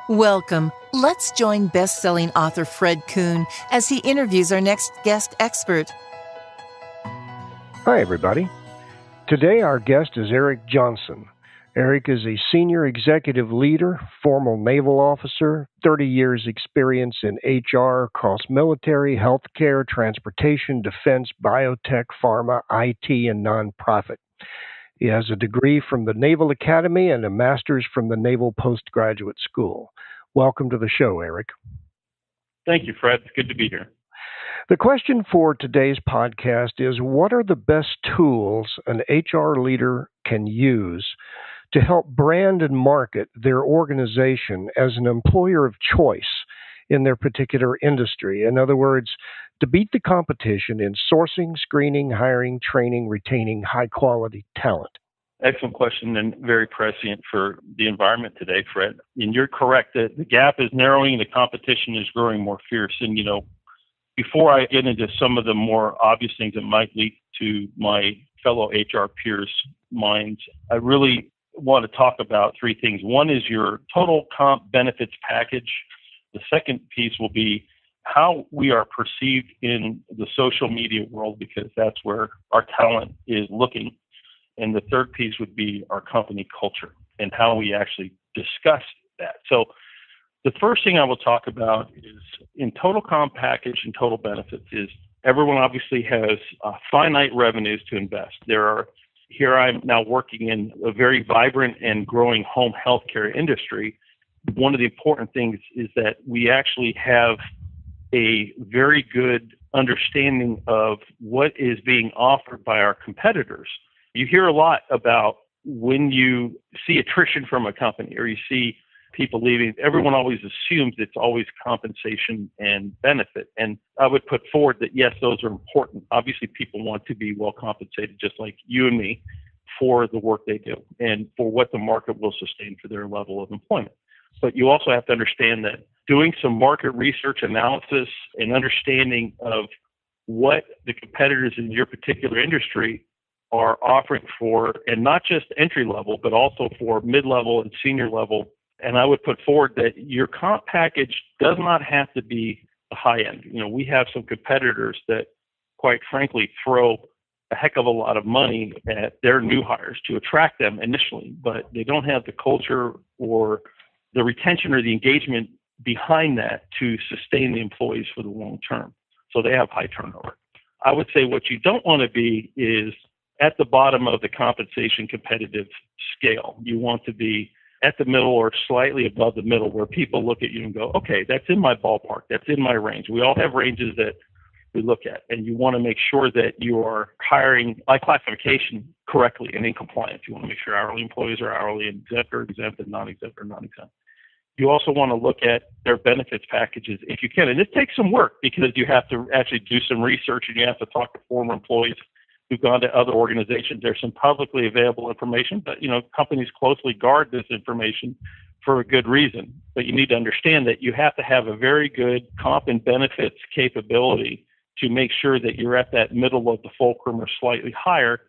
Welcome. Let's join best-selling author Fred Kuhn as he interviews our next guest expert. Hi, everybody. Today, our guest is Eric Johnson. Eric is a senior executive leader, former naval officer, 30 years experience in HR across military, healthcare, transportation, defense, biotech, pharma, IT, and nonprofit. He has a degree from the Naval Academy and a master's from the Naval Postgraduate School. Welcome to the show, Eric. Thank you, Fred. It's good to be here. The question for today's podcast is, what are the best tools an HR leader can use to help brand and market their organization as an employer of choice in their particular industry? In other words, to beat the competition in sourcing, screening, hiring, training, retaining high-quality talent. Excellent question and very prescient for the environment today, Fred. And you're correct that the gap is narrowing, the competition is growing more fierce. And, before I get into some of the more obvious things that might lead to my fellow HR peers' minds, I really want to talk about three things. One is your total comp benefits package. The second piece will be how we are perceived in the social media world, because that's where our talent is looking. And the third piece would be our company culture and how we actually discuss that. So the first thing I will talk about is in total comp package and total benefits is everyone obviously has finite revenues to invest. Here I'm now working in a very vibrant and growing home healthcare industry. One of the important things is that we actually have a very good understanding of what is being offered by our competitors. You hear a lot about when you see attrition from a company or you see people leaving, everyone always assumes it's always compensation and benefit. And I would put forward that, yes, those are important. Obviously, people want to be well compensated, just like you and me, for the work they do and for what the market will sustain for their level of employment. But you also have to understand that doing some market research analysis and understanding of what the competitors in your particular industry are offering for, and not just entry level, but also for mid-level and senior level. And I would put forward that your comp package does not have to be the high end. We have some competitors that, quite frankly, throw a heck of a lot of money at their new hires to attract them initially, but they don't have the culture or the retention or the engagement behind that to sustain the employees for the long term. So they have high turnover. I would say what you don't want to be is at the bottom of the compensation competitive scale. You want to be at the middle or slightly above the middle, where people look at you and go, okay, that's in my ballpark, that's in my range. We all have ranges that we look at, and you want to make sure that you are hiring by classification correctly and in compliance. You want to make sure hourly employees are hourly, and exempt, and non-exempt are non-exempt. You also want to look at their benefits packages if you can. And this takes some work because you have to actually do some research and you have to talk to former employees who've gone to other organizations. There's some publicly available information, but companies closely guard this information for a good reason. But you need to understand that you have to have a very good comp and benefits capability to make sure that you're at that middle of the fulcrum or slightly higher,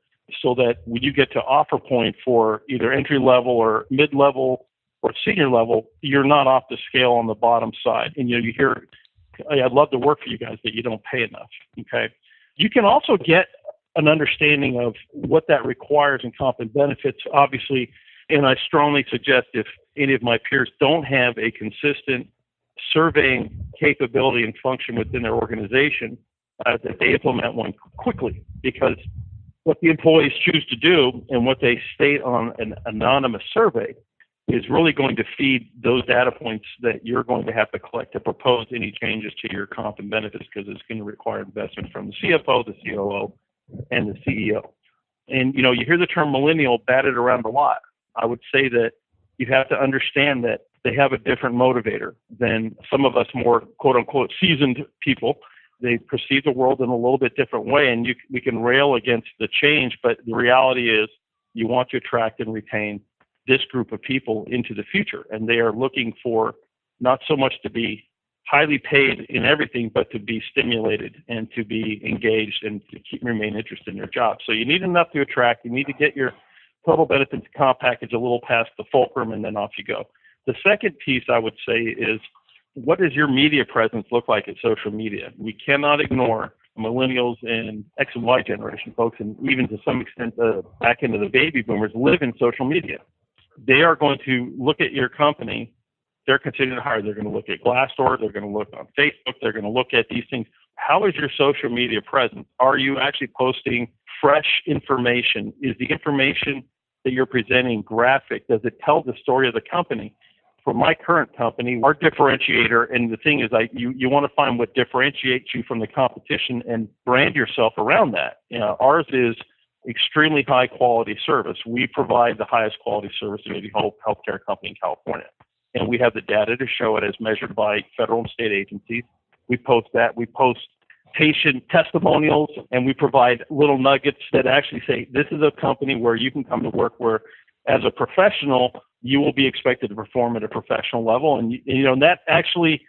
so that when you get to offer point for either entry level or mid-level or senior level, you're not off the scale on the bottom side. And you hear, I'd love to work for you guys, but you don't pay enough. Okay. You can also get an understanding of what that requires in comp and benefits, obviously. And I strongly suggest if any of my peers don't have a consistent surveying capability and function within their organization, that they implement one quickly, because what the employees choose to do and what they state on an anonymous survey is really going to feed those data points that you're going to have to collect to propose any changes to your comp and benefits, because it's going to require investment from the CFO, the COO, and the CEO. And, you hear the term millennial batted around a lot. I would say that you have to understand that they have a different motivator than some of us more quote unquote seasoned people. They perceive the world in a little bit different way, and we can rail against the change, but the reality is you want to attract and retain this group of people into the future. And they are looking for not so much to be highly paid in everything, but to be stimulated and to be engaged and to remain interested in their job. So you need enough to attract. You need to get your total benefits comp package a little past the fulcrum, and then off you go. The second piece I would say is, what does your media presence look like at social media? We cannot ignore millennials and X and Y generation folks, and even to some extent the back end of the baby boomers live in social media. They are going to look at your company. They're considering to hire. They're going to look at Glassdoor. They're going to look on Facebook. They're going to look at these things. How is your social media presence? Are you actually posting fresh information? Is the information that you're presenting graphic? Does it tell the story of the company? For my current company, our differentiator, and the thing is, you want to find what differentiates you from the competition and brand yourself around that. Ours is extremely high quality service. We provide the highest quality service in any healthcare company in California. And we have the data to show it as measured by federal and state agencies. We post that. We post patient testimonials, and we provide little nuggets that actually say, this is a company where you can come to work where, as a professional, you will be expected to perform at a professional level. And that actually,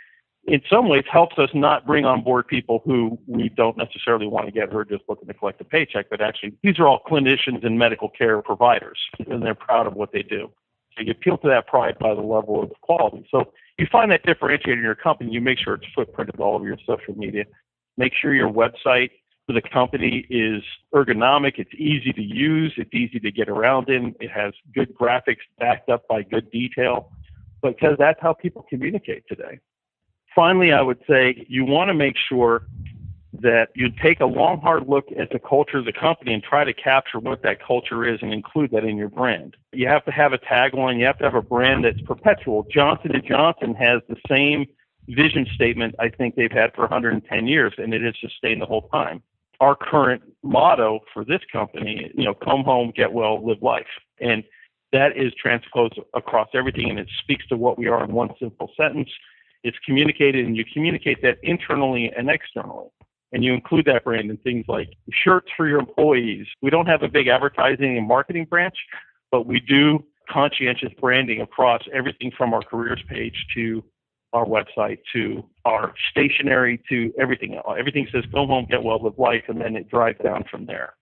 in some ways, helps us not bring on board people who we don't necessarily want to get, who are just looking to collect a paycheck. But actually, these are all clinicians and medical care providers, and they're proud of what they do. So you appeal to that pride by the level of quality. So you find that differentiator in your company, you make sure it's footprinted all over your social media. Make sure your website for the company is ergonomic, it's easy to use, it's easy to get around in, it has good graphics backed up by good detail, because that's how people communicate today. Finally, I would say you want to make sure that you take a long, hard look at the culture of the company and try to capture what that culture is and include that in your brand. You have to have a tagline, you have to have a brand that's perpetual. Johnson & Johnson has the same vision statement I think they've had for 110 years, and it has sustained the whole time. Our current motto for this company, come home, get well, live life. And that is transposed across everything, and it speaks to what we are in one simple sentence. It's communicated, and you communicate that internally and externally. And you include that brand in things like shirts for your employees. We don't have a big advertising and marketing branch, but we do conscientious branding across everything from our careers page to our website to our stationery to everything. Everything says go home, get well, live life, and then it drives down from there.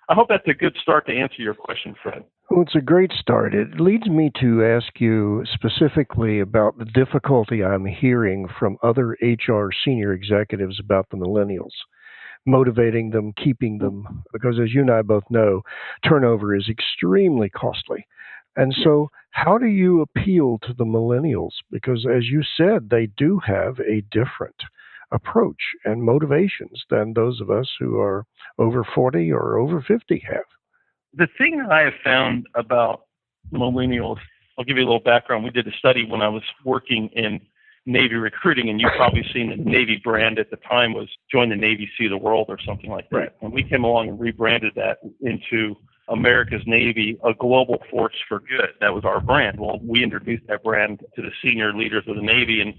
I hope that's a good start to answer your question, Fred. Well, it's a great start. It leads me to ask you specifically about the difficulty I'm hearing from other HR senior executives about the millennials, motivating them, keeping them, because as you and I both know, turnover is extremely costly. And so how do you appeal to the millennials? Because as you said, they do have a different approach and motivations than those of us who are over 40 or over 50 have. The thing that I have found about millennials, I'll give you a little background. We did a study when I was working in Navy recruiting, and you've probably seen the Navy brand at the time was Join the Navy, See the World or something like that. Right. And we came along and rebranded that into America's Navy, a global force for good. That was our brand. Well, we introduced that brand to the senior leaders of the Navy, and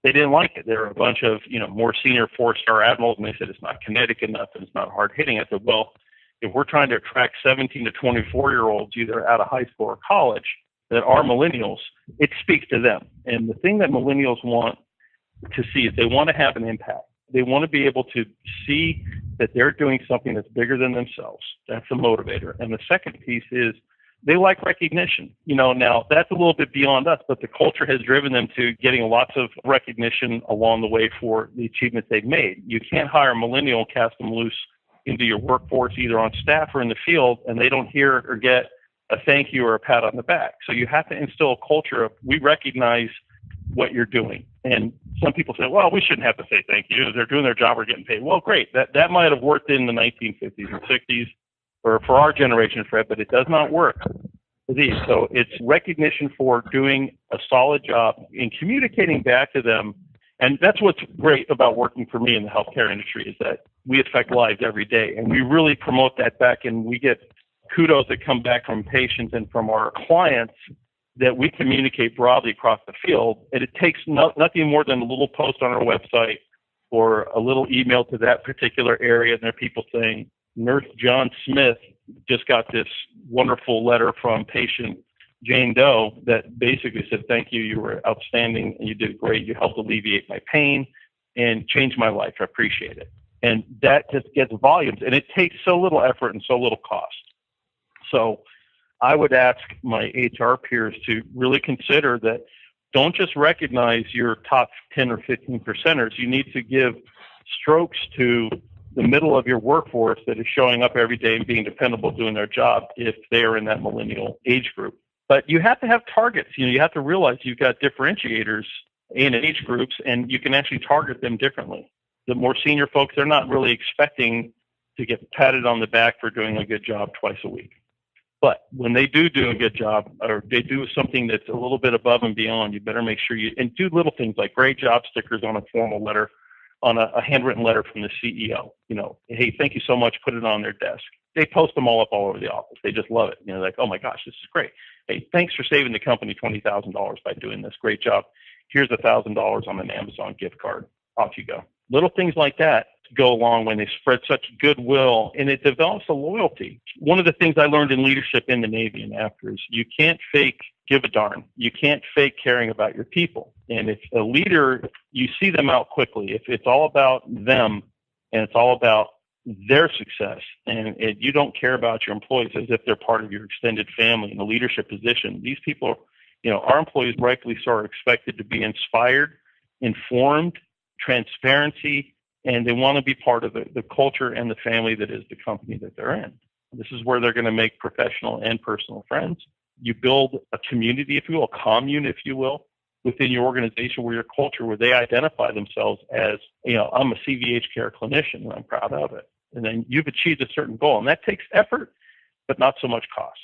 they didn't like it. There were a bunch of, more senior four-star admirals, and they said it's not kinetic enough and it's not hard-hitting. I said, well, if we're trying to attract 17 to 24-year-olds either out of high school or college that are millennials, it speaks to them. And the thing that millennials want to see is they want to have an impact. They want to be able to see that they're doing something that's bigger than themselves. That's the motivator. And the second piece is they like recognition. Now that's a little bit beyond us, but the culture has driven them to getting lots of recognition along the way for the achievements they've made. You can't hire a millennial and cast them loose into your workforce, either on staff or in the field, and they don't hear or get a thank you or a pat on the back. So you have to instill a culture of, we recognize what you're doing. And some people say, well, we shouldn't have to say thank you. They're doing their job, we're getting paid. Well, great. That might have worked in the 1950s and 60s or for our generation, Fred, but it does not work for these. So it's recognition for doing a solid job in communicating back to them. And that's what's great about working for me in the healthcare industry, is that we affect lives every day. And we really promote that back, and we get kudos that come back from patients and from our clients that we communicate broadly across the field. And it takes nothing more than a little post on our website or a little email to that particular area. And there are people saying, Nurse John Smith just got this wonderful letter from patient Jane Doe that basically said, thank you, you were outstanding, and you did great. You helped alleviate my pain and change my life. I appreciate it. And that just gets volumes, and it takes so little effort and so little cost. So I would ask my HR peers to really consider that Don't just recognize your top 10 or 15 percenters. You need to give strokes to the middle of your workforce that is showing up every day and being dependable, doing their job if they are in that millennial age group. But you have to have targets. You have to realize you've got differentiators in age groups, and you can actually target them differently. The more senior folks, they're not really expecting to get patted on the back for doing a good job twice a week. But when they do a good job, or they do something that's a little bit above and beyond, you better make sure and do little things like great job stickers on a formal letter, on a handwritten letter from the CEO. Hey, thank you so much. Put it on their desk. They post them all up all over the office. They just love it. Like, oh my gosh, this is great. Hey, thanks for saving the company $20,000 by doing this. Great job. Here's $1,000 on an Amazon gift card. Off you go. Little things like that go along when they spread such goodwill, and it develops a loyalty. One of the things I learned in leadership in the Navy and after is you can't fake give a darn. You can't fake caring about your people. And if a leader, you see them out quickly. If it's all about them and it's all about their success, and you don't care about your employees as if they're part of your extended family in a leadership position, these people, our employees rightfully so are expected to be inspired, informed, transparency, and they want to be part of the culture and the family that is the company that they're in. This is where they're going to make professional and personal friends. You build a community, if you will, a commune, if you will, within your organization, where your culture, where they identify themselves as, I'm a CVH care clinician and I'm proud of it. And then you've achieved a certain goal, and that takes effort, but not so much cost.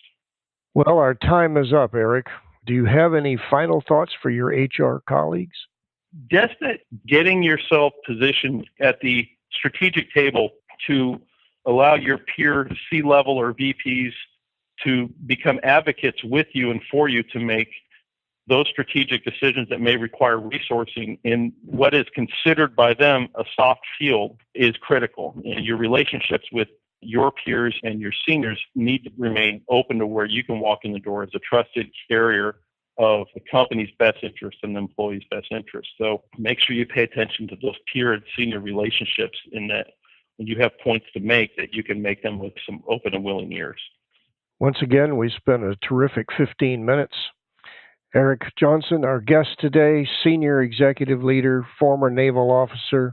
Well, our time is up, Eric. Do you have any final thoughts for your HR colleagues? Just that getting yourself positioned at the strategic table to allow your peer C-level or VPs to become advocates with you and for you to make those strategic decisions that may require resourcing in what is considered by them a soft field is critical. And your relationships with your peers and your seniors need to remain open to where you can walk in the door as a trusted carrier of the company's best interest and the employee's best interest. So make sure you pay attention to those peer and senior relationships, in that when you have points to make, that you can make them with some open and willing ears. Once again, we spent a terrific 15 minutes. Eric Johnson, our guest today, senior executive leader, former naval officer,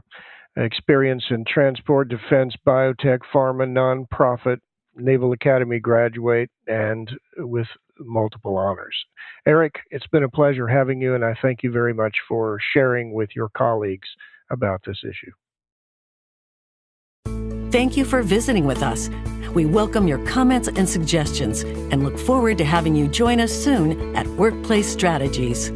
experience in transport, defense, biotech, pharma, nonprofit, Naval Academy graduate, and with multiple honors. Eric, it's been a pleasure having you, and I thank you very much for sharing with your colleagues about this issue. Thank you for visiting with us. We welcome your comments and suggestions and look forward to having you join us soon at Workplace Strategies.